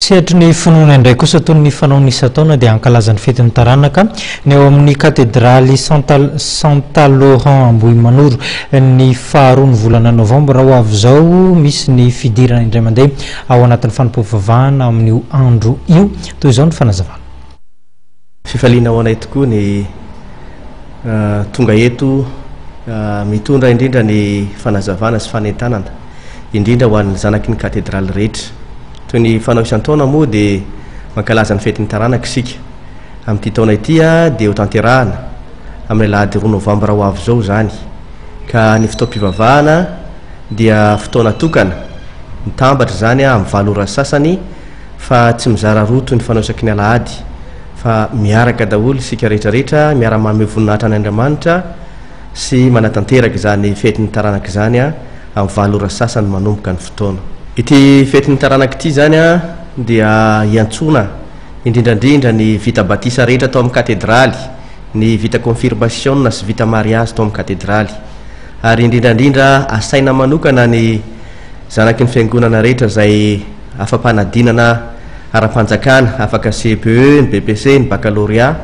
Sehatry finoana indray kosa toy ny fanaony isan-taona dia ankalazan'ny fetin'ny taranaka ny eo amin'ny katedraly Santa Laurent Ambohimanoro ny faharoa ny volana novambra ho avy zao misy ny fidirana indray mandeha ao anatin'ny fanompoam-pivavahana amin'io andro io toy izao ny fanazavana. Fifaliana ao anay tokoa ny tonga eto mitondra indrindra ny fanazavana sy fanentanana indrindra ho an'ny zanaky ny katedraly rehetra. Toy ny fanao isan-taona moa dia mankalaza ny fetin'ny taranaka isika amin'ity taona ity dia ho tanterahana amin'ny alahady 2 novambra ho avy zao zany, ka ny fotoam-pivavahana dia fotoana tokana mitambatra zany amin'ny 7 ora sasany fa tsy mizara roa toy ny fanao isaky ny alahady fa miaraka daholo isika rehetrarehetra miara-mamy voninahitra an'Andriamanitra sy manatanteraka zany fetin'ny taranaka zany amin'ny 7 ora sasany manomboka ny fotoana. Ity fetin'ny taranaka ity zany dia iantsona indrindrandrindra ny vita batisa rehetra atao amin'ny katedraly, ny vita confirmation sy vita mariage atao amin'ny katedraly, ary indrindrandrindra asaina manokana ny zanaky ny fiangonana rehetra zay afa-panadinana ara-panjakana afaka CPE, ny BPC, ny baccalauréat,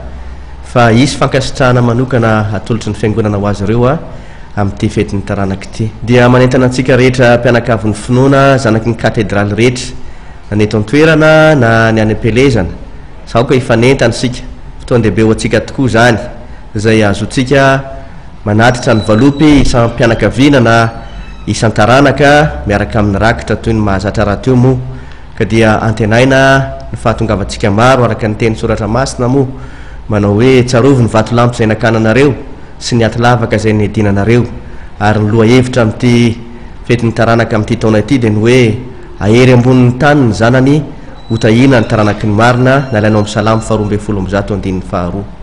fa isy fankasitrahana manokana atolotry ny fiangonana ho azy ireo amin'ity fetin'ny taranaka ity. Dia manentana antsika rehetra mpianakavin'ny finoana zanaky ny katedraly rehetra na ny eto an-toerana na ny any am-pelezana, sao ka ifanentana sika fotoan-dehibe ho antsika tokoa zany izay azotsika manatitra ny valopy isan-mpianakaviana na isan-taranaka miaraka amin'ny rakitra toy ny mahazatra raha teo moa, ka dia antenaina ny fahatongavantsika maro araka ny teny soratra masina moa manao hoe tsarovy ny vatolampy izay nakananareo sy ny atilavaka izay niedinanareo, ary ny loha hevitra amin'ity fetin'ny taranaka amin'ity taona ity dia ny hoe ahery ambonin'ny tany ny zanany hotahina ny taranaky ny marina nalainao amin'ny salamo 2:12 andininy faharoa.